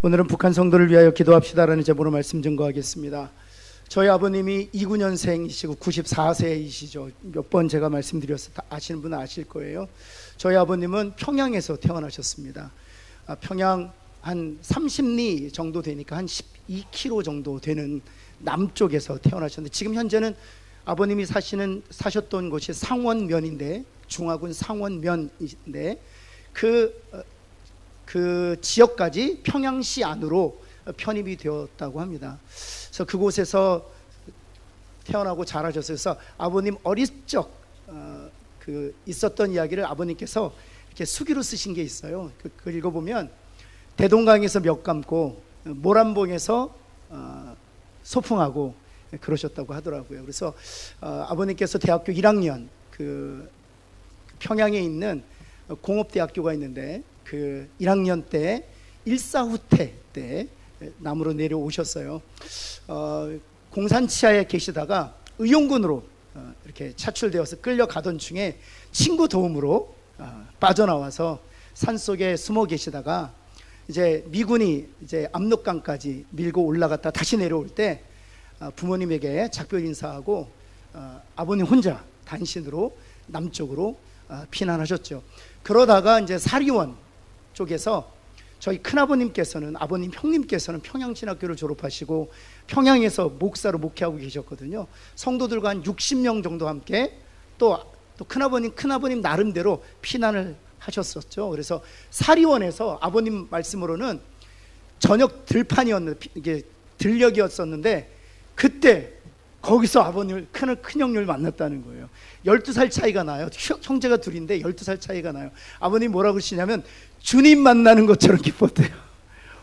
오늘은 북한 성도를 위하여 기도합시다라는 제목으로 말씀 증거하겠습니다. 저희 아버님이 29년생이시고 94세이시죠. 몇 번 제가 말씀드렸을 때 아시는 분은 아실 거예요. 저희 아버님은 평양에서 태어나셨습니다. 평양 한 30리 정도 되니까 한 12km 정도 되는 남쪽에서 태어나셨는데, 지금 현재는 아버님이 사셨던 곳이 상원면인데, 중화군 상원면인데 그 지역까지 평양시 안으로 편입이 되었다고 합니다. 그래서 그곳에서 태어나고 자라셨어요. 그래서 아버님 어릴 적 있었던 이야기를 아버님께서 이렇게 수기로 쓰신 게 있어요. 그 읽어보면 대동강에서 몇 감고 모란봉에서 소풍하고 그러셨다고 하더라고요. 그래서 아버님께서 대학교 1학년 평양에 있는 공업대학교가 있는데 그 1학년 때 일사후퇴 때 남으로 내려오셨어요. 공산치하에 계시다가 의용군으로 이렇게 차출되어서 끌려가던 중에 친구 도움으로 빠져나와서 산속에 숨어 계시다가 이제 미군이 이제 압록강까지 밀고 올라갔다 다시 내려올 때 부모님에게 작별 인사하고 아버님 혼자 단신으로 남쪽으로 피난하셨죠. 그러다가 이제 사리원 쪽에서 저희 큰아버님께서는, 아버님 형님께서는 평양신학교를 졸업하시고 평양에서 목사로 목회하고 계셨거든요. 성도들과 한 60명 정도 함께 또 큰아버님 나름대로 피난을 하셨었죠. 그래서 사리원에서 아버님 말씀으로는 저녁 들판이었는데, 이게 들녘이었었는데, 그때 거기서 아버님을 큰형님을 만났다는 거예요. 12살 차이가 나요. 형제가 둘인데 12살 차이가 나요. 아버님 뭐라고 그러시냐면 주님 만나는 것처럼 기뻤대요.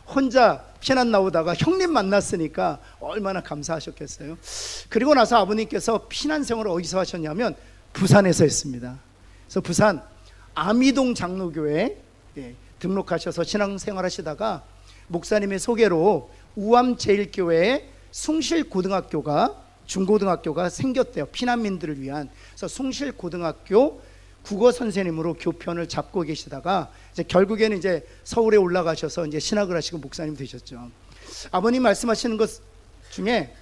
혼자 피난 나오다가 형님 만났으니까 얼마나 감사하셨겠어요. 그리고 나서 아버님께서 피난 생활을 어디서 하셨냐면 부산에서 했습니다. 그래서 부산 아미동 장로교회에 등록하셔서 신앙생활 하시다가 목사님의 소개로 우암제일교회에 숭실고등학교가 중고등학교가 생겼대요. 피난민들을 위한. 그래서 숭실고등학교 국어 선생님으로 교편을 잡고 계시다가 이제 결국에는 이제 서울에 올라가셔서 이제 신학을 하시고 목사님 되셨죠. 아버님 말씀하시는 것 중에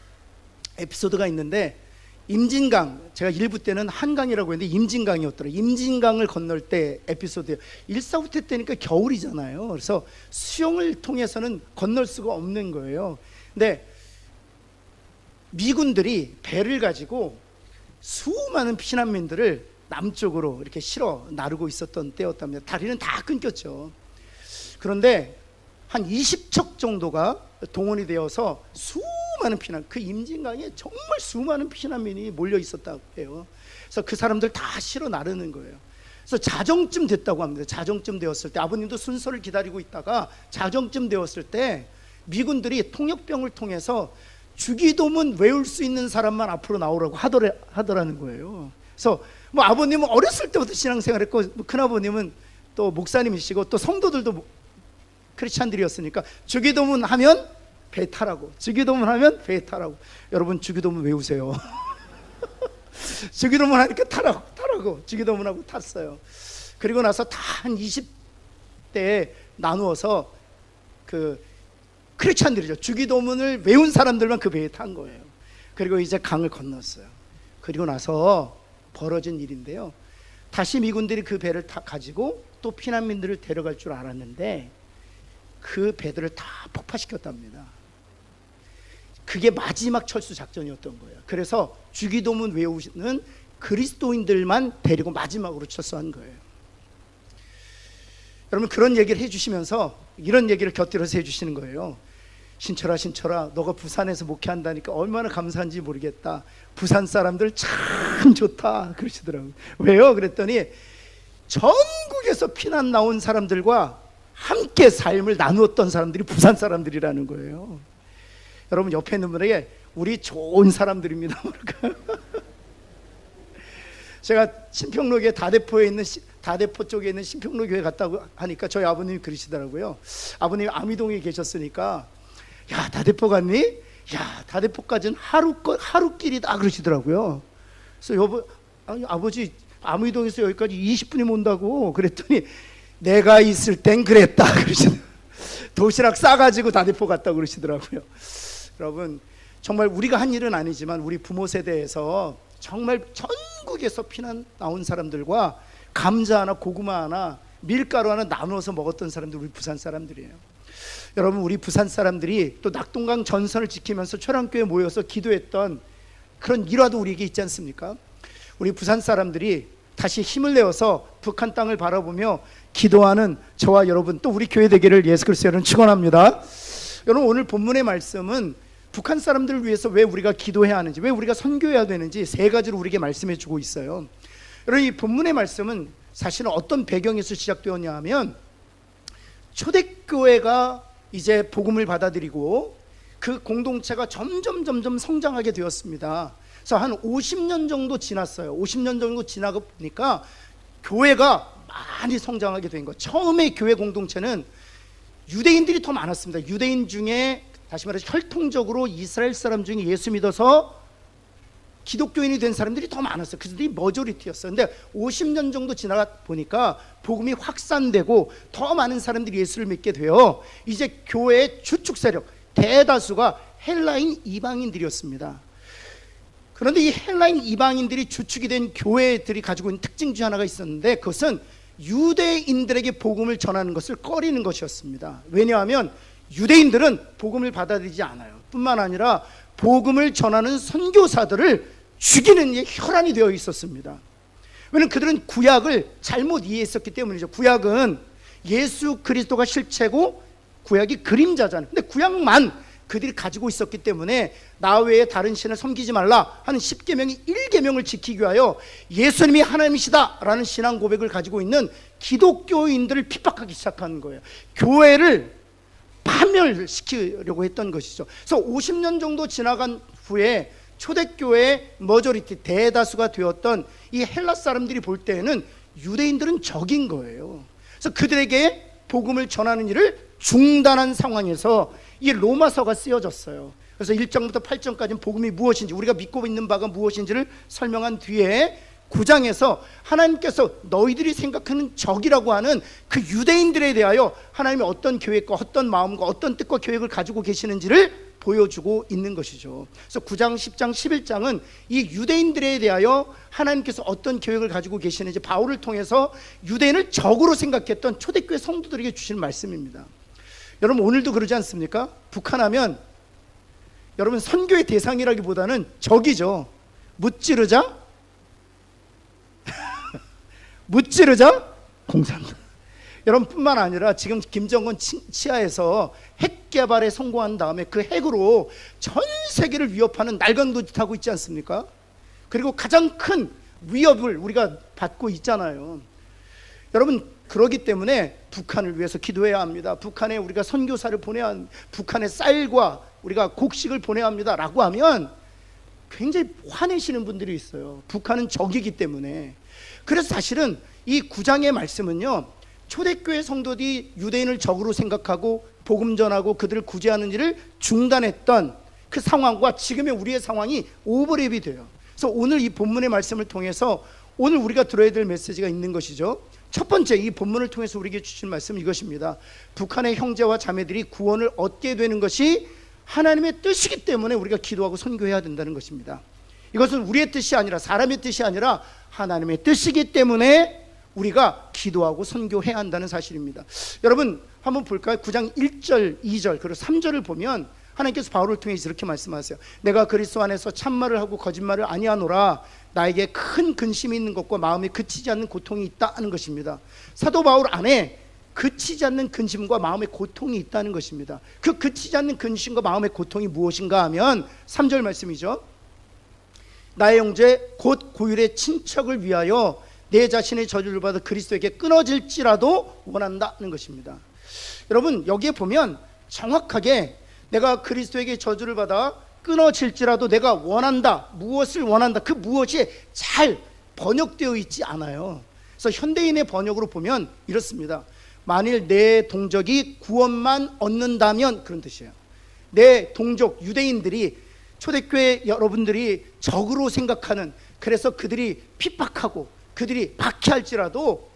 에피소드가 있는데, 임진강, 제가 일부 때는 한강이라고 했는데 임진강이었더라고요. 임진강을 건널 때 에피소드예요. 일사후퇴 때니까 겨울이잖아요. 그래서 수영을 통해서는 건널 수가 없는 거예요. 근데 미군들이 배를 가지고 수많은 피난민들을 남쪽으로 이렇게 실어 나르고 있었던 때였답니다. 다리는 다 끊겼죠. 그런데 한 20척 정도가 동원이 되어서 수많은 그 임진강에 정말 수많은 피난민이 몰려 있었다고 해요. 그래서 그 사람들 다 실어 나르는 거예요. 그래서 자정쯤 됐다고 합니다. 자정쯤 되었을 때 아버님도 순서를 기다리고 있다가 자정쯤 되었을 때 미군들이 통역병을 통해서 주기도문 외울 수 있는 사람만 앞으로 나오라고 하더라는 거예요. 그래서 뭐 아버님은 어렸을 때부터 신앙생활했고, 큰아버님은 또 목사님이시고 또 성도들도 크리스찬들이었으니까 주기도문 하면 배 타라고, 주기도문 하면 배 타라고. 여러분 주기도문 외우세요. 주기도문 하니까 타라고 주기도문하고 탔어요. 그리고 나서 다 한 20대에 나누어서 크리스찬들이죠. 주기도문을 외운 사람들만 그 배에 탄 거예요. 그리고 이제 강을 건넜어요. 그리고 나서 벌어진 일인데요, 다시 미군들이 그 배를 다 가지고 또 피난민들을 데려갈 줄 알았는데 그 배들을 다 폭파시켰답니다. 그게 마지막 철수 작전이었던 거예요. 그래서 주기도문 외우는 그리스도인들만 데리고 마지막으로 철수한 거예요. 여러분, 그런 얘기를 해주시면서 이런 얘기를 곁들여서 해주시는 거예요. 신철아, 너가 부산에서 목회한다니까 얼마나 감사한지 모르겠다. 부산 사람들 참 좋다 그러시더라고요. 왜요? 그랬더니 전국에서 피난 나온 사람들과 함께 삶을 나누었던 사람들이 부산 사람들이라는 거예요. 여러분, 옆에 있는 분에게 우리 좋은 사람들입니다. 제가 신평로교회 다대포 쪽에 있는 신평로교회 갔다고 하니까 저희 아버님이 그러시더라고요. 아버님이 아미동에 계셨으니까, 야, 다대포 갔니? 야, 다대포까지는 하루길이다 그러시더라고요. 그래서 아버지 아미동에서 여기까지 20분이면 온다고 그랬더니 내가 있을 땐 그랬다 그러시더라고요. 도시락 싸가지고 다대포 갔다고 그러시더라고요. 여러분, 정말 우리가 한 일은 아니지만 우리 부모 세대에서 정말 전국에서 피난 나온 사람들과 감자 하나, 고구마 하나, 밀가루 하나 나누어서 먹었던 사람들, 우리 부산 사람들이에요. 여러분, 우리 부산 사람들이 또 낙동강 전선을 지키면서 초량교회에 모여서 기도했던 그런 일화도 우리에게 있지 않습니까? 우리 부산 사람들이 다시 힘을 내어서 북한 땅을 바라보며 기도하는 저와 여러분, 또 우리 교회 되기를 예수 그리스도로 축원합니다. 여러분, 오늘 본문의 말씀은 북한 사람들을 위해서 왜 우리가 기도해야 하는지, 왜 우리가 선교해야 되는지 세 가지로 우리에게 말씀해 주고 있어요. 여러분, 이 본문의 말씀은 사실은 어떤 배경에서 시작되었냐 하면, 초대교회가 이제 복음을 받아들이고 그 공동체가 점점 성장하게 되었습니다. 그래서 한 50년 정도 지났어요. 50년 정도 지나고 보니까 교회가 많이 성장하게 된 거. 처음에 교회 공동체는 유대인들이 더 많았습니다. 유대인 중에 다시 말해서 혈통적으로 이스라엘 사람 중에 예수 믿어서 기독교인이 된 사람들이 더 많았어요. 그들이 머저리티였어요. 근데 50년 정도 지나가 보니까 복음이 확산되고 더 많은 사람들이 예수를 믿게 되어 이제 교회의 주축 세력 대다수가 헬라인 이방인들이었습니다. 그런데 이 헬라인 이방인들이 주축이 된 교회들이 가지고 있는 특징 중 하나가 있었는데, 그것은 유대인들에게 복음을 전하는 것을 꺼리는 것이었습니다. 왜냐하면 유대인들은 복음을 받아들이지 않아요. 뿐만 아니라 복음을 전하는 선교사들을 죽이는 혈안이 되어 있었습니다. 왜냐하면 그들은 구약을 잘못 이해했었기 때문이죠. 구약은 예수 그리스도가 실체고 구약이 그림자잖아요. 근데 구약만 그들이 가지고 있었기 때문에 나 외에 다른 신을 섬기지 말라 하는 10계명이 1계명을 지키기 위하여 예수님이 하나님이시다 라는 신앙 고백을 가지고 있는 기독교인들을 핍박하기 시작하는 거예요. 교회를 파멸시키려고 했던 것이죠. 그래서 50년 정도 지나간 후에 초대교회의 머저리티 대다수가 되었던 이 헬라 사람들이 볼 때에는 유대인들은 적인 거예요. 그래서 그들에게 복음을 전하는 일을 중단한 상황에서 이 로마서가 쓰여졌어요. 그래서 1장부터 8장까지는 복음이 무엇인지, 우리가 믿고 있는 바가 무엇인지를 설명한 뒤에 9장에서 하나님께서 너희들이 생각하는 적이라고 하는 그 유대인들에 대하여 하나님이 어떤 계획과 어떤 마음과 어떤 뜻과 계획을 가지고 계시는지를 보여주고 있는 것이죠. 그래서 9장, 10장, 11장은 이 유대인들에 대하여 하나님께서 어떤 계획을 가지고 계시는지 바울을 통해서 유대인을 적으로 생각했던 초대교회 성도들에게 주시는 말씀입니다. 여러분, 오늘도 그러지 않습니까? 북한하면 여러분 선교의 대상이라기보다는 적이죠. 무찌르자 무찌르자 공산당. 여러분, 뿐만 아니라 지금 김정은 치하에서 핵 개발에 성공한 다음에 그 핵으로 전 세계를 위협하는 날강도짓하고 있지 않습니까? 그리고 가장 큰 위협을 우리가 받고 있잖아요. 여러분, 그러기 때문에 북한을 위해서 기도해야 합니다. 북한에 우리가 선교사를 보내야 합니다. 북한에 쌀과 우리가 곡식을 보내야 합니다 라고 하면 굉장히 화내시는 분들이 있어요. 북한은 적이기 때문에. 그래서 사실은 이 9장의 말씀은요, 초대교회 성도들이 유대인을 적으로 생각하고 복음 전하고 그들을 구제하는 일을 중단했던 그 상황과 지금의 우리의 상황이 오버랩이 돼요. 그래서 오늘 이 본문의 말씀을 통해서 오늘 우리가 들어야 될 메시지가 있는 것이죠. 첫 번째, 이 본문을 통해서 우리에게 주신 말씀은 이것입니다. 북한의 형제와 자매들이 구원을 얻게 되는 것이 하나님의 뜻이기 때문에 우리가 기도하고 선교해야 된다는 것입니다. 이것은 우리의 뜻이 아니라, 사람의 뜻이 아니라 하나님의 뜻이기 때문에 우리가 기도하고 선교해야 한다는 사실입니다. 여러분, 한번 볼까요? 9장 1절, 2절 그리고 3절을 보면 하나님께서 바울을 통해 이렇게 말씀하세요. 내가 그리스도 안에서 참말을 하고 거짓말을 아니하노라. 나에게 큰 근심이 있는 것과 마음이 그치지 않는 고통이 있다 하는 것입니다. 사도 바울 안에 그치지 않는 근심과 마음의 고통이 있다는 것입니다. 그 그치지 않는 근심과 마음의 고통이 무엇인가 하면 3절 말씀이죠. 나의 형제 곧 고율의 친척을 위하여 내 자신의 저주를 받아 그리스도에게 끊어질지라도 원한다는 것입니다. 여러분, 여기에 보면 정확하게 내가 그리스도에게 저주를 받아 끊어질지라도 내가 원한다, 무엇을 원한다, 그 무엇이 잘 번역되어 있지 않아요. 그래서 현대인의 번역으로 보면 이렇습니다. 만일 내 동족이 구원만 얻는다면, 그런 뜻이에요. 내 동족 유대인들이 초대교회 여러분들이 적으로 생각하는, 그래서 그들이 핍박하고 그들이 박해할지라도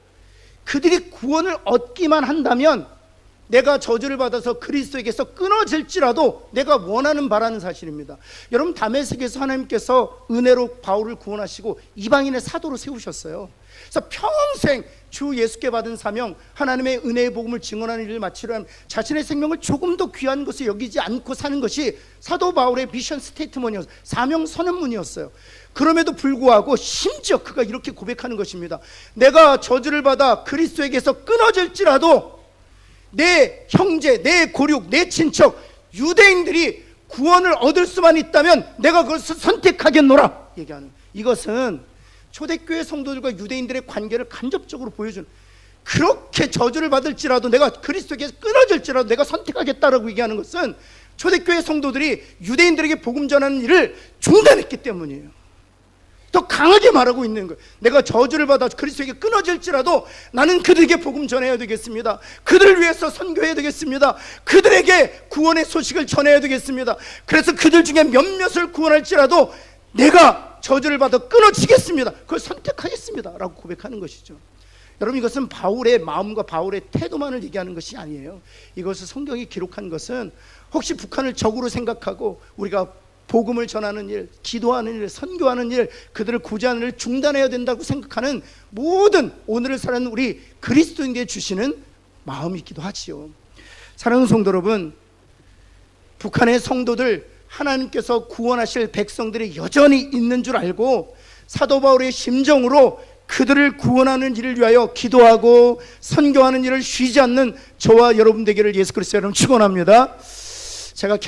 그들이 구원을 얻기만 한다면 내가 저주를 받아서 그리스도에게서 끊어질지라도 내가 원하는 바라는 사실입니다. 여러분, 다메섹에서 하나님께서 은혜로 바울을 구원하시고 이방인의 사도로 세우셨어요. 그래서 평생 주 예수께 받은 사명, 하나님의 은혜의 복음을 증언하는 일을 마치려 한 자신의 생명을 조금 더 귀한 것을 여기지 않고 사는 것이 사도 바울의 미션 스테이트먼이었어요. 사명 선언문이었어요. 그럼에도 불구하고 심지어 그가 이렇게 고백하는 것입니다. 내가 저주를 받아 그리스도에게서 끊어질지라도 내 형제, 내 고륙, 내 친척 유대인들이 구원을 얻을 수만 있다면 내가 그것을 선택하겠노라 얘기하는, 이것은 초대교회 성도들과 유대인들의 관계를 간접적으로 보여주는, 그렇게 저주를 받을지라도 내가 그리스도에게서 끊어질지라도 내가 선택하겠다라고 얘기하는 것은 초대교회 성도들이 유대인들에게 복음 전하는 일을 중단했기 때문이에요. 더 강하게 말하고 있는 거예요. 내가 저주를 받아 그리스도에게 끊어질지라도 나는 그들에게 복음 전해야 되겠습니다. 그들을 위해서 선교해야 되겠습니다. 그들에게 구원의 소식을 전해야 되겠습니다. 그래서 그들 중에 몇몇을 구원할지라도 내가 저주를 받아 끊어지겠습니다. 그걸 선택하겠습니다 라고 고백하는 것이죠. 여러분, 이것은 바울의 마음과 바울의 태도만을 얘기하는 것이 아니에요. 이것을 성경이 기록한 것은 혹시 북한을 적으로 생각하고 우리가 복음을 전하는 일, 기도하는 일, 선교하는 일, 그들을 구제하는 일을 중단해야 된다고 생각하는 모든 오늘을 사는 우리 그리스도인에게 주시는 마음이기도 하지요. 사랑하는 성도 여러분, 북한의 성도들, 하나님께서 구원하실 백성들이 여전히 있는 줄 알고 사도 바울의 심정으로 그들을 구원하는 일을 위하여 기도하고 선교하는 일을 쉬지 않는 저와 여러분 되기를 예수 그리스도의 이름으로 축원합니다. 제가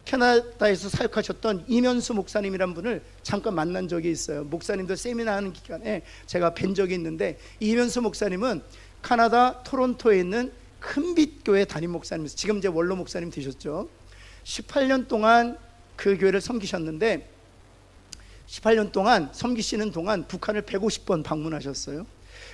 캐나다에서 사역하셨던 이면수 목사님이란 분을 잠깐 만난 적이 있어요. 목사님들 세미나 하는 기간에 제가 뵌 적이 있는데, 이면수 목사님은 캐나다 토론토에 있는 큰빛교회 담임 목사님이세요. 지금 이제 원로 목사님 되셨죠. 18년 동안 그 교회를 섬기셨는데 18년 동안 섬기시는 동안 북한을 150번 방문하셨어요.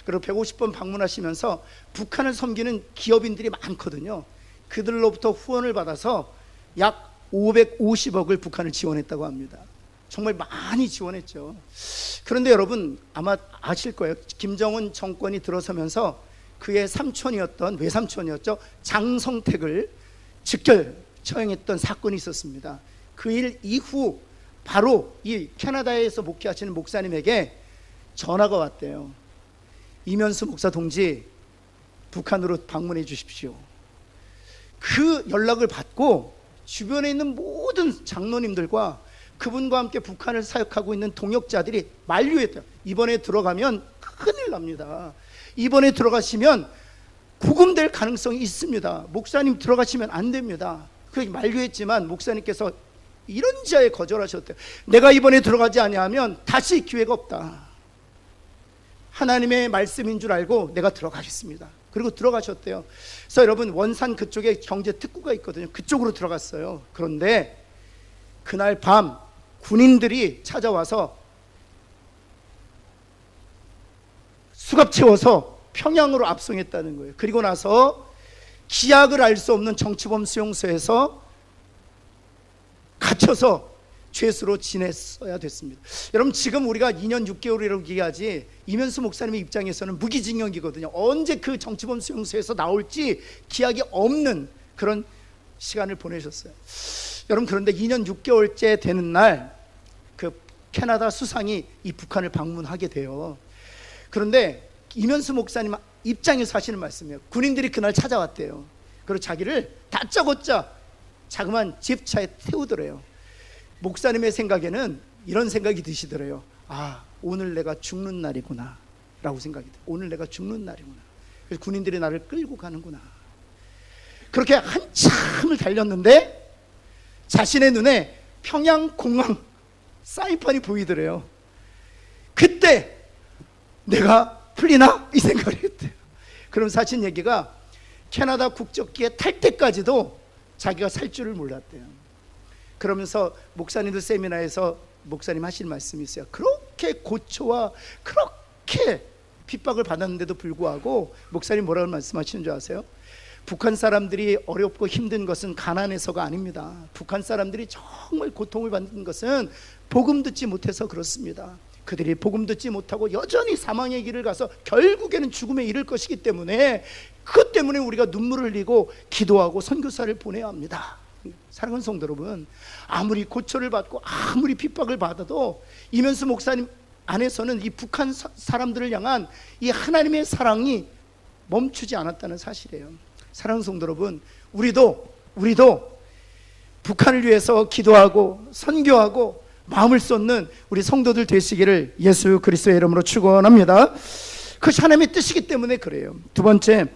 그리고 150번 방문하시면서 북한을 섬기는 기업인들이 많거든요. 그들로부터 후원을 받아서 약 550억을 북한을 지원했다고 합니다. 정말 많이 지원했죠. 그런데 여러분 아마 아실 거예요. 김정은 정권이 들어서면서 그의 삼촌이었던, 외삼촌이었죠, 장성택을 즉결 처형했던 사건이 있었습니다. 그 일 이후 바로 이 캐나다에서 목회하시는 목사님에게 전화가 왔대요. 이면수 목사 동지, 북한으로 방문해 주십시오. 그 연락을 받고 주변에 있는 모든 장로님들과 그분과 함께 북한을 사역하고 있는 동역자들이 만류했대요. 이번에 들어가면 큰일 납니다. 이번에 들어가시면 구금될 가능성이 있습니다. 목사님 들어가시면 안 됩니다. 그렇게 만류했지만 목사님께서 이런 지하에 거절하셨대요. 내가 이번에 들어가지 아니하면 다시 기회가 없다. 하나님의 말씀인 줄 알고 내가 들어가겠습니다. 그리고 들어가셨대요. 그래서 여러분, 원산 그쪽에 경제 특구가 있거든요. 그쪽으로 들어갔어요. 그런데 그날 밤 군인들이 찾아와서 수갑 채워서 평양으로 압송했다는 거예요. 그리고 나서 기약을 알 수 없는 정치범 수용소에서 갇혀서 죄수로 지냈어야 됐습니다. 여러분, 지금 우리가 2년 6개월이라고 얘기하지 이면수 목사님의 입장에서는 무기징역이거든요. 언제 그 정치범 수용소에서 나올지 기약이 없는 그런 시간을 보내셨어요. 여러분, 그런데 2년 6개월째 되는 날 그 캐나다 수상이 이 북한을 방문하게 돼요. 그런데 이면수 목사님 입장에서 하시는 말씀이에요. 군인들이 그날 찾아왔대요. 그리고 자기를 다짜고짜 자그마한 집차에 태우더래요. 목사님의 생각에는 이런 생각이 드시더래요. 아, 오늘 내가 죽는 날이구나 라고 생각이 들어요. 오늘 내가 죽는 날이구나. 그래서 군인들이 나를 끌고 가는구나. 그렇게 한참을 달렸는데 자신의 눈에 평양공항 사인판이 보이더래요. 그때 내가 풀리나? 이 생각을 했대요. 그럼 사실 얘기가 캐나다 국적기에 탈 때까지도 자기가 살 줄을 몰랐대요. 그러면서 목사님들 세미나에서 목사님 하신 말씀이 있어요. 그렇게 고초와 그렇게 핍박을 받았는데도 불구하고 목사님 뭐라고 말씀하시는 줄 아세요? 북한 사람들이 어렵고 힘든 것은 가난해서가 아닙니다. 북한 사람들이 정말 고통을 받는 것은 복음 듣지 못해서 그렇습니다. 그들이 복음 듣지 못하고 여전히 사망의 길을 가서 결국에는 죽음에 이를 것이기 때문에 그것 때문에 우리가 눈물을 흘리고 기도하고 선교사를 보내야 합니다. 사랑하는 성도 여러분, 아무리 고초를 받고 아무리 핍박을 받아도 이면수 목사님 안에서는 이 북한 사람들을 향한 이 하나님의 사랑이 멈추지 않았다는 사실이에요. 사랑하는 성도 여러분, 우리도 북한을 위해서 기도하고 선교하고 마음을 쏟는 우리 성도들 되시기를 예수 그리스도의 이름으로 축원합니다. 그것이 하나님의 뜻이기 때문에 그래요. 두 번째,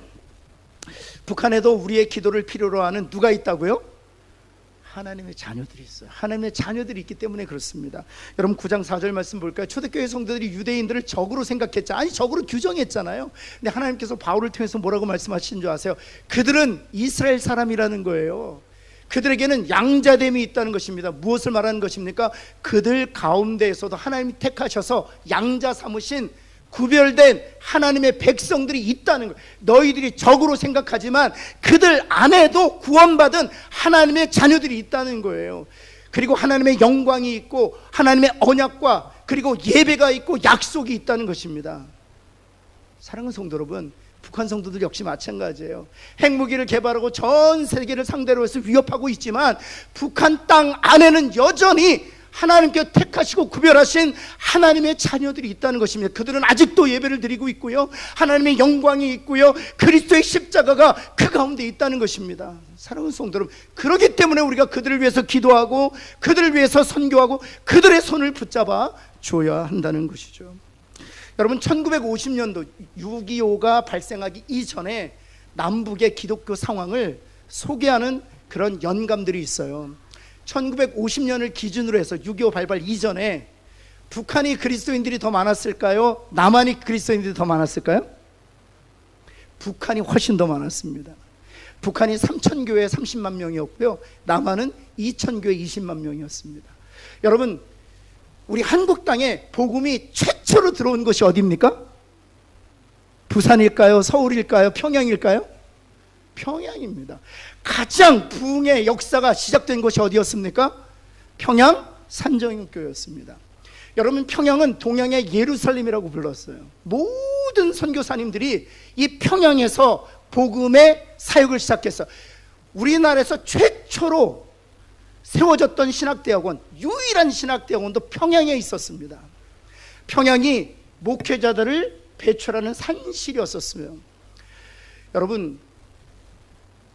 북한에도 우리의 기도를 필요로 하는 누가 있다고요? 하나님의 자녀들이 있어요. 하나님의 자녀들이 있기 때문에 그렇습니다. 여러분 9장 4절 말씀 볼까요? 초대교회 성도들이 유대인들을 적으로 생각했죠. 아니, 적으로 규정했잖아요. 근데 하나님께서 바울을 통해서 뭐라고 말씀하신 줄 아세요? 그들은 이스라엘 사람이라는 거예요. 그들에게는 양자됨이 있다는 것입니다. 무엇을 말하는 것입니까? 그들 가운데에서도 하나님이 택하셔서 양자 삼으신 구별된 하나님의 백성들이 있다는 거예요. 너희들이 적으로 생각하지만 그들 안에도 구원받은 하나님의 자녀들이 있다는 거예요. 그리고 하나님의 영광이 있고 하나님의 언약과 그리고 예배가 있고 약속이 있다는 것입니다. 사랑하는 성도 여러분, 북한 성도들 역시 마찬가지예요. 핵무기를 개발하고 전 세계를 상대로 해서 위협하고 있지만 북한 땅 안에는 여전히 하나님께 택하시고 구별하신 하나님의 자녀들이 있다는 것입니다. 그들은 아직도 예배를 드리고 있고요, 하나님의 영광이 있고요, 그리스도의 십자가가 그 가운데 있다는 것입니다. 사랑하는 성도 여러분, 그렇기 때문에 우리가 그들을 위해서 기도하고 그들을 위해서 선교하고 그들의 손을 붙잡아 줘야 한다는 것이죠. 여러분 1950년도 6.25가 발생하기 이전에 남북의 기독교 상황을 소개하는 그런 연감들이 있어요. 1950년을 기준으로 해서 6.25 발발 이전에 북한이 그리스도인들이 더 많았을까요? 남한이 그리스도인들이 더 많았을까요? 북한이 훨씬 더 많았습니다. 북한이 3,000교회 30만 명이었고요, 남한은 2,000교회 20만 명이었습니다. 여러분, 우리 한국 땅에 복음이 최초로 들어온 것이 어디입니까? 부산일까요? 서울일까요? 평양일까요? 평양입니다. 가장 부흥의 역사가 시작된 곳이 어디였습니까? 평양 산정교회였습니다. 여러분, 평양은 동양의 예루살렘이라고 불렀어요. 모든 선교사님들이 이 평양에서 복음의 사역을 시작했어요. 우리나라에서 최초로 세워졌던 신학대학원, 유일한 신학대학원도 평양에 있었습니다. 평양이 목회자들을 배출하는 산실이었었어요. 여러분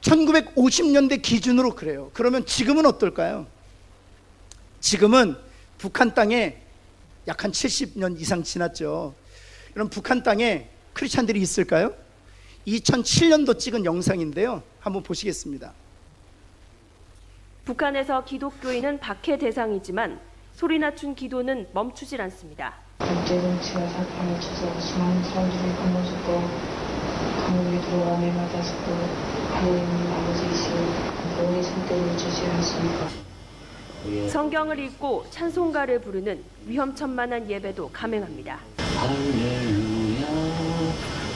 1950년대 기준으로 그래요. 그러면 지금은 어떨까요? 지금은 북한 땅에 약 한 70년 이상 지났죠. 여러분 북한 땅에 크리스찬들이 있을까요? 2007년도 찍은 영상인데요, 한번 보시겠습니다. 북한에서 기독교인은 박해 대상이지만 소리 낮춘 기도는 멈추질 않습니다. 경제 정치가 사건을 쳐서 수많은 사람들이 무너졌고 감옥에 들어와 매 맞았고 하나님 아버지이시오, 구원의 손길을 주지 않습니까? 성경을 읽고 찬송가를 부르는 위험천만한 예배도 감행합니다. 할렐루야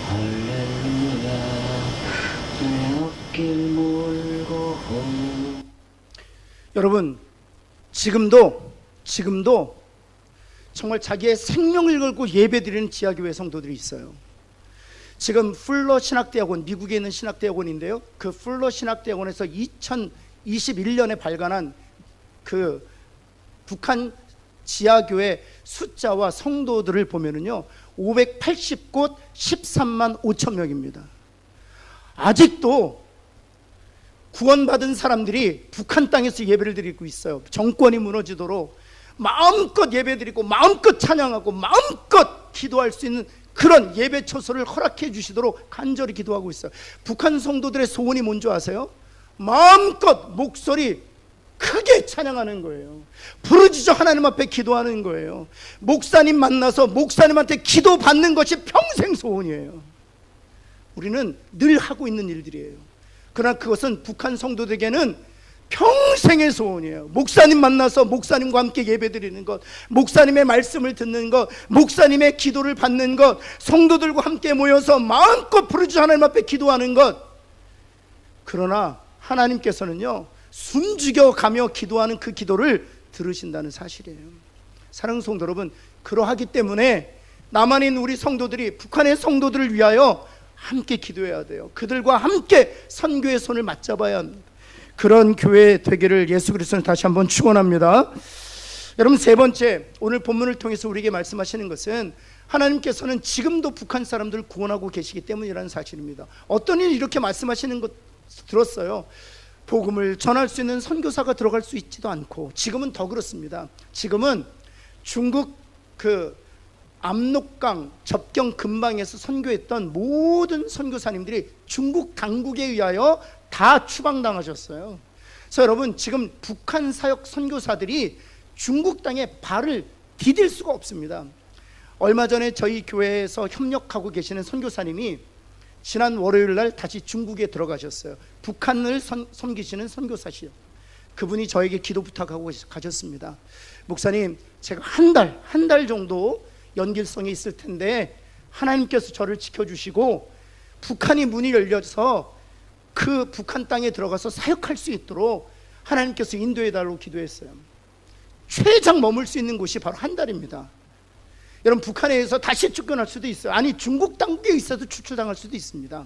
할렐루야 내 앞길 몰고. 여러분 지금도 정말 자기의 생명을 걸고 예배드리는 지하교회 성도들이 있어요. 지금 풀러 신학대학원, 미국에 있는 신학대학원인데요, 그 풀러 신학대학원에서 2021년에 발간한 그 북한 지하교회 숫자와 성도들을 보면은요 580곳 13만 5천 명입니다. 아직도 구원받은 사람들이 북한 땅에서 예배를 드리고 있어요. 정권이 무너지도록 마음껏 예배드리고 마음껏 찬양하고 마음껏 기도할 수 있는 그런 예배 처소를 허락해 주시도록 간절히 기도하고 있어요. 북한 성도들의 소원이 뭔지 아세요? 마음껏 목소리 크게 찬양하는 거예요. 부르짖어 하나님 앞에 기도하는 거예요. 목사님 만나서 목사님한테 기도 받는 것이 평생 소원이에요. 우리는 늘 하고 있는 일들이에요. 그러나 그것은 북한 성도들에게는 평생의 소원이에요. 목사님 만나서 목사님과 함께 예배드리는 것, 목사님의 말씀을 듣는 것, 목사님의 기도를 받는 것, 성도들과 함께 모여서 마음껏 부르짖어 하나님 앞에 기도하는 것. 그러나 하나님께서는요 숨죽여 가며 기도하는 그 기도를 들으신다는 사실이에요. 사랑하는 성도 여러분, 그러하기 때문에 남한인 우리 성도들이 북한의 성도들을 위하여 함께 기도해야 돼요. 그들과 함께 선교의 손을 맞잡아야 합니다. 그런 교회 되기를 예수 그리스도는 다시 한번 축원합니다. 여러분, 세 번째, 오늘 본문을 통해서 우리에게 말씀하시는 것은 하나님께서는 지금도 북한 사람들을 구원하고 계시기 때문이라는 사실입니다. 어떤 일이 이렇게 말씀하시는 것 들었어요. 복음을 전할 수 있는 선교사가 들어갈 수 있지도 않고, 지금은 더 그렇습니다. 지금은 중국 그 압록강 접경 근방에서 선교했던 모든 선교사님들이 중국 당국에 의하여 다 추방당하셨어요. 그래서 여러분, 지금 북한 사역 선교사들이 중국 땅에 발을 디딜 수가 없습니다. 얼마 전에 저희 교회에서 협력하고 계시는 선교사님이 지난 월요일 날 다시 중국에 들어가셨어요. 북한을 섬기시는 선교사시요. 그분이 저에게 기도 부탁하고 가셨습니다. 목사님, 제가 한 달 정도 연결성이 있을 텐데 하나님께서 저를 지켜주시고 북한이 문이 열려서 그 북한 땅에 들어가서 사역할 수 있도록 하나님께서 인도해달라고 기도했어요. 최장 머물 수 있는 곳이 바로 한 달입니다. 여러분, 북한에서 다시 쫓겨날 수도 있어요. 아니, 중국 당국에 있어도 추출당할 수도 있습니다.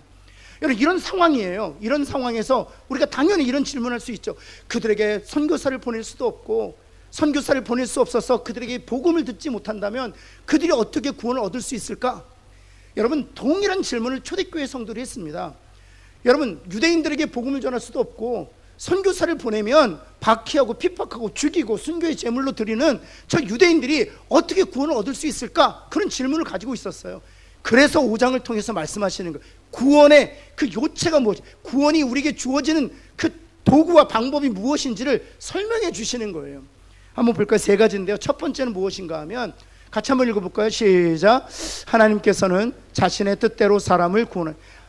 여러분, 이런 상황이에요. 이런 상황에서 우리가 당연히 이런 질문할 수 있죠. 그들에게 선교사를 보낼 수도 없고, 선교사를 보낼 수 없어서 그들에게 복음을 듣지 못한다면 그들이 어떻게 구원을 얻을 수 있을까? 여러분, 동일한 질문을 초대교회 성도들이 했습니다. 여러분, 유대인들에게 복음을 전할 수도 없고, 선교사를 보내면 박해하고 핍박하고 죽이고 순교의 제물로 드리는 저 유대인들이 어떻게 구원을 얻을 수 있을까? 그런 질문을 가지고 있었어요. 그래서 5장을 통해서 말씀하시는 거예요. 구원의 그 요체가 무엇이, 구원이 우리에게 주어지는 그 도구와 방법이 무엇인지를 설명해 주시는 거예요. 한번 볼까요? 세 가지인데요. 첫 번째는 무엇인가 하면, 같이 한번 읽어볼까요? 시작. 하나님께서는 자신의 뜻대로 사람을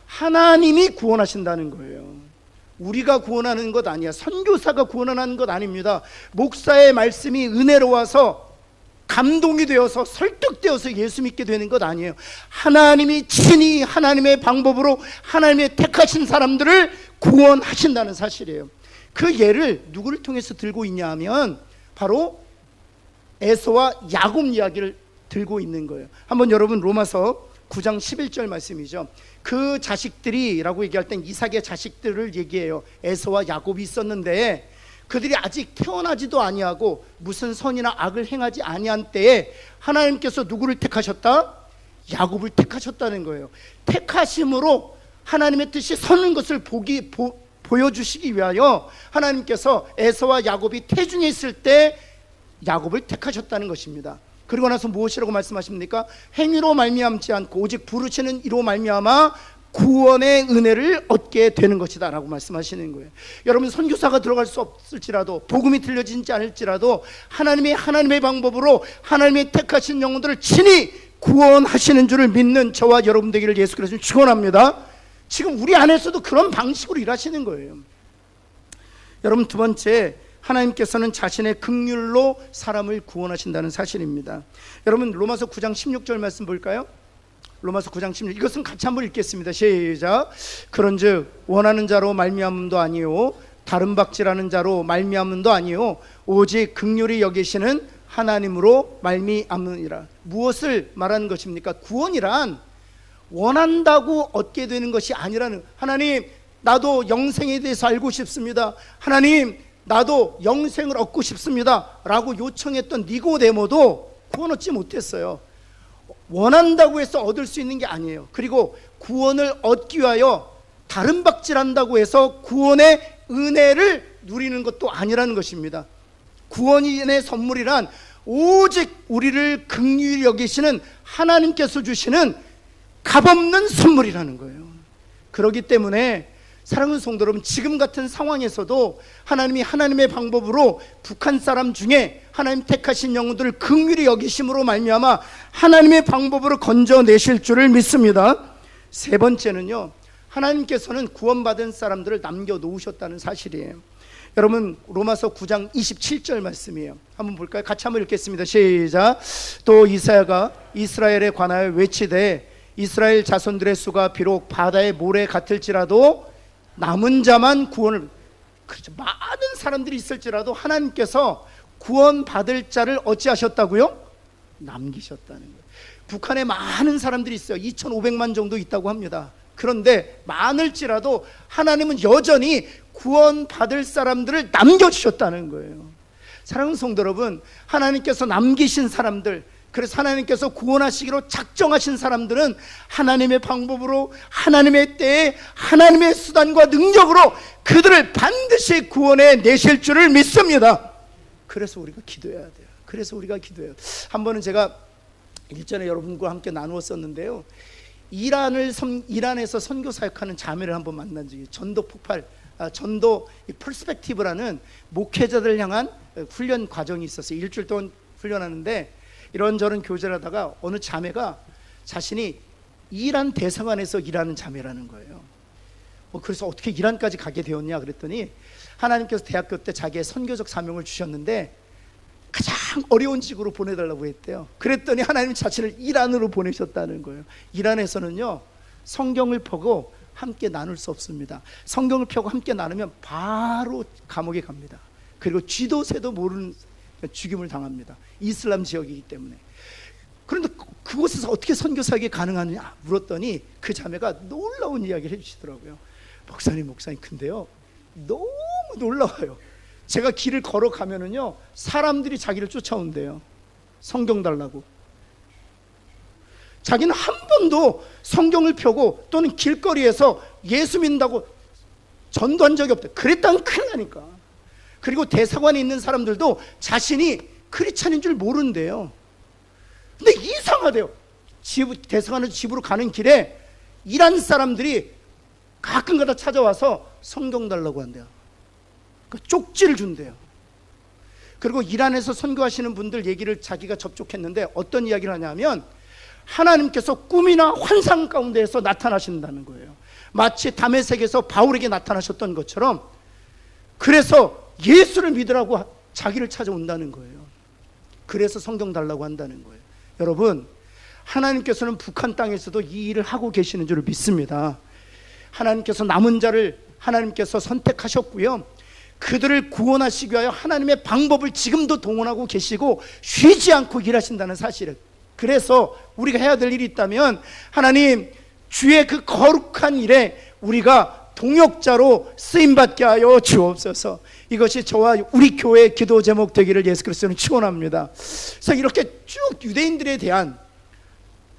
하나님이 구원하신다는 거예요. 우리가 구원하는 것 아니야. 선교사가 구원하는 것 아닙니다. 목사의 말씀이 은혜로 와서 감동이 되어서 설득되어서 예수 믿게 되는 것 아니에요. 하나님이 친히 하나님의 방법으로 하나님의 택하신 사람들을 구원하신다는 사실이에요. 그 예를 누구를 통해서 들고 있냐 하면 바로 에서와 야곱 이야기를 들고 있는 거예요. 한번 여러분, 로마서 9장 11절 말씀이죠. 그 자식들이 라고 얘기할 땐 이삭의 자식들을 얘기해요. 에서와 야곱이 있었는데 그들이 아직 태어나지도 아니하고 무슨 선이나 악을 행하지 아니한 때에 하나님께서 누구를 택하셨다? 야곱을 택하셨다는 거예요. 택하심으로 하나님의 뜻이 서는 것을 보여주시기 위하여 하나님께서 에서와 야곱이 태중에 있을 때 야곱을 택하셨다는 것입니다. 그리고 나서 무엇이라고 말씀하십니까? 행위로 말미암지 않고 오직 부르시는 이로 말미암아 구원의 은혜를 얻게 되는 것이다 라고 말씀하시는 거예요. 여러분, 선교사가 들어갈 수 없을지라도, 복음이 들려지지 않을지라도 하나님의 방법으로 하나님의 택하신 영혼들을 친히 구원하시는 줄을 믿는 저와 여러분 되기를 예수 그리스도는 축원합니다. 지금 우리 안에서도 그런 방식으로 일하시는 거예요. 여러분, 두 번째, 하나님께서는 자신의 긍휼로 사람을 구원하신다는 사실입니다. 여러분, 로마서 9장 16절 말씀 볼까요? 로마서 9장 16절, 이것은 같이 한번 읽겠습니다. 시작. 그런즉 원하는 자로 말미암음도 아니요 다른 박질하는 자로 말미암음도 아니요 오직 긍휼히 여기시는 하나님으로 말미암으니라. 무엇을 말하는 것입니까? 구원이란 원한다고 얻게 되는 것이 아니라는, 하나님 나도 영생에 대해서 알고 싶습니다, 하나님 나도 영생을 얻고 싶습니다 라고 요청했던 니고데모도 구원 얻지 못했어요. 원한다고 해서 얻을 수 있는 게 아니에요. 그리고 구원을 얻기 위하여 다른 박질한다고 해서 구원의 은혜를 누리는 것도 아니라는 것입니다. 구원의 선물이란 오직 우리를 긍휼히 여기시는 하나님께서 주시는 값없는 선물이라는 거예요. 그렇기 때문에 사랑하는 성도 여러분, 지금 같은 상황에서도 하나님이 하나님의 방법으로 북한 사람 중에 하나님 택하신 영혼들을 긍휼히 여기심으로 말미암아 하나님의 방법으로 건져내실 줄을 믿습니다. 세 번째는요, 하나님께서는 구원받은 사람들을 남겨놓으셨다는 사실이에요. 여러분, 로마서 9장 27절 말씀이에요. 한번 볼까요? 같이 한번 읽겠습니다. 시작. 또 이사야가 이스라엘에 관하여 외치되 이스라엘 자손들의 수가 비록 바다의 모래 같을지라도 남은 자만 구원을, 그렇죠, 많은 사람들이 있을지라도 하나님께서 구원받을 자를 어찌하셨다고요? 남기셨다는 거예요. 북한에 많은 사람들이 있어요. 2,500만 정도 있다고 합니다. 그런데 많을지라도 하나님은 여전히 구원받을 사람들을 남겨주셨다는 거예요. 사랑하는 성도 여러분, 하나님께서 남기신 사람들, 그래서 하나님께서 구원하시기로 작정하신 사람들은 하나님의 방법으로, 하나님의 때에, 하나님의 수단과 능력으로 그들을 반드시 구원해 내실 줄을 믿습니다. 그래서 우리가 기도해야 돼요. 그래서 우리가 기도해요. 한 번은 제가 일전에 여러분과 함께 나누었었는데요, 이란에서 선교 사역하는 자매를 한번 만난 적이, 전도 퍼스펙티브라는 목회자들 향한 훈련 과정이 있었어요. 일주일 동안 훈련하는데 이런저런 교제를 하다가 어느 자매가 자신이 이란 대사관에서 일하는 자매라는 거예요. 그래서 어떻게 이란까지 가게 되었냐 그랬더니, 하나님께서 대학교 때 자기의 선교적 사명을 주셨는데 가장 어려운 지구로 보내달라고 했대요. 그랬더니 하나님 자신을 이란으로 보내셨다는 거예요. 이란에서는요, 성경을 펴고 함께 나눌 수 없습니다. 성경을 펴고 함께 나누면 바로 감옥에 갑니다. 그리고 쥐도 새도 모르는 죽임을 당합니다. 이슬람 지역이기 때문에. 그런데 그곳에서 어떻게 선교사역이 가능하느냐 물었더니 그 자매가 놀라운 이야기를 해주시더라고요. 목사님 근데요, 너무 놀라워요. 제가 길을 걸어가면은요, 사람들이 자기를 쫓아온대요. 성경 달라고. 자기는 한 번도 성경을 펴고 또는 길거리에서 예수 믿는다고 전도한 적이 없대. 그랬다면 큰일 나니까. 그리고 대사관에 있는 사람들도 자신이 크리스찬인 줄 모른대요. 근데 이상하대요. 대사관에서 집으로 가는 길에 이란 사람들이 가끔가다 찾아와서 성경 달라고 한대요. 그러니까 쪽지를 준대요. 그리고 이란에서 선교하시는 분들 얘기를 자기가 접촉했는데 어떤 이야기를 하냐면, 하나님께서 꿈이나 환상 가운데에서 나타나신다는 거예요. 마치 다메섹에서 바울에게 나타나셨던 것처럼. 그래서 예수를 믿으라고 자기를 찾아온다는 거예요. 그래서 성경 달라고 한다는 거예요. 여러분, 하나님께서는 북한 땅에서도 이 일을 하고 계시는 줄 믿습니다. 하나님께서 남은 자를 하나님께서 선택하셨고요, 그들을 구원하시기 위하여 하나님의 방법을 지금도 동원하고 계시고 쉬지 않고 일하신다는 사실을. 그래서 우리가 해야 될 일이 있다면, 하나님, 주의 그 거룩한 일에 우리가 동역자로 쓰임받게 하여 주옵소서. 이것이 저와 우리 교회의 기도 제목 되기를 예수 그리스도는 축원합니다. 그래서 이렇게 쭉 유대인들에 대한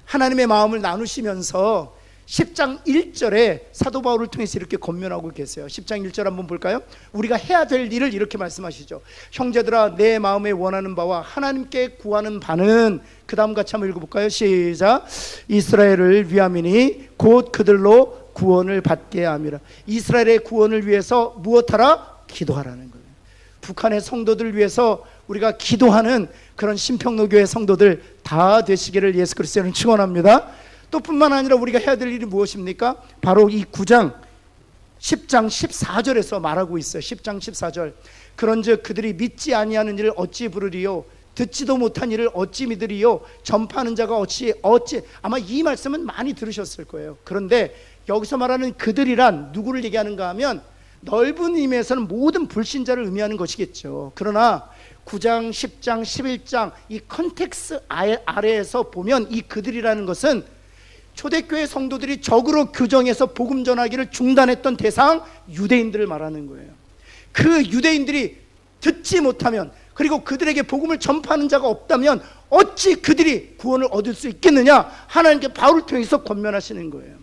하나님의 마음을 나누시면서 10장 1절에 사도 바울을 통해서 이렇게 권면하고 계세요. 10장 1절 한번 볼까요? 우리가 해야 될 일을 이렇게 말씀하시죠. 형제들아, 내 마음에 원하는 바와 하나님께 구하는 바는, 그 다음 같이 한번 읽어볼까요? 시작. 이스라엘을 위함이니 곧 그들로 구원을 받게 함이라. 이스라엘의 구원을 위해서 무엇하라? 기도하라는 거예요. 북한의 성도들을 위해서 우리가 기도하는 그런 신평로교회 성도들 다 되시기를 예수 그리스도는 축원합니다. 또 뿐만 아니라 우리가 해야 될 일이 무엇입니까? 바로 이 9장 10장 14절에서 말하고 있어요. 10장 14절. 그런즉 그들이 믿지 아니하는 일을 어찌 부르리요? 듣지도 못한 일을 어찌 믿으리요? 전파하는 자가 어찌. 아마 이 말씀은 많이 들으셨을 거예요. 그런데 여기서 말하는 그들이란 누구를 얘기하는가 하면 넓은 의미에서는 모든 불신자를 의미하는 것이겠죠. 그러나 9장, 10장, 11장 이 컨텍스트 아래에서 보면 이 그들이라는 것은 초대교회 성도들이 적으로 규정해서 복음 전하기를 중단했던 대상 유대인들을 말하는 거예요. 그 유대인들이 듣지 못하면, 그리고 그들에게 복음을 전파하는 자가 없다면 어찌 그들이 구원을 얻을 수 있겠느냐, 하나님께 바울을 통해서 권면하시는 거예요.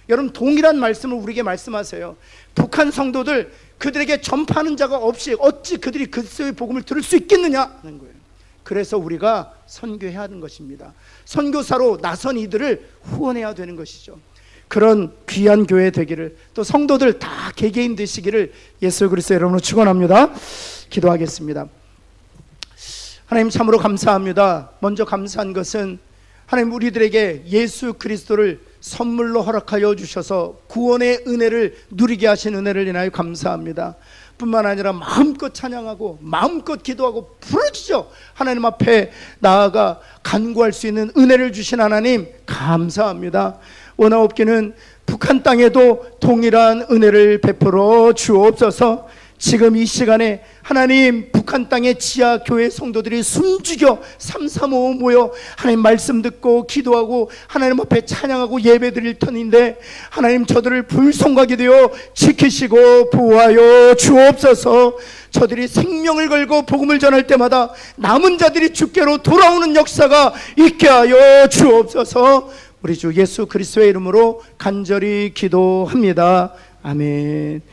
여러분, 동일한 말씀을 우리에게 말씀하세요. 북한 성도들, 그들에게 전파하는 자가 없이 어찌 그들이 그리스도의 복음을 들을 수 있겠느냐 하는 거예요. 그래서 우리가 선교해야 하는 것입니다. 선교사로 나선 이들을 후원해야 되는 것이죠. 그런 귀한 교회 되기를, 또 성도들 다 개개인 되시기를 예수 그리스도 이름으로 축원합니다. 기도하겠습니다. 하나님, 참으로 감사합니다. 먼저 감사한 것은 하나님, 우리들에게 예수 그리스도를 선물로 허락하여 주셔서 구원의 은혜를 누리게 하신 은혜를 인하여 감사합니다. 뿐만 아니라 마음껏 찬양하고 마음껏 기도하고 부르짖어 하나님 앞에 나아가 간구할 수 있는 은혜를 주신 하나님 감사합니다. 원하옵기는 북한 땅에도 동일한 은혜를 베풀어 주옵소서. 지금 이 시간에 하나님 북한 땅의 지하 교회 성도들이 숨죽여 335 모여 하나님 말씀 듣고 기도하고 하나님 앞에 찬양하고 예배드릴 터인데 하나님 저들을 불송하게 되어 지키시고 보호하여 주옵소서. 저들이 생명을 걸고 복음을 전할 때마다 남은 자들이 주께로 돌아오는 역사가 있게 하여 주옵소서. 우리 주 예수 그리스도의 이름으로 간절히 기도합니다. 아멘.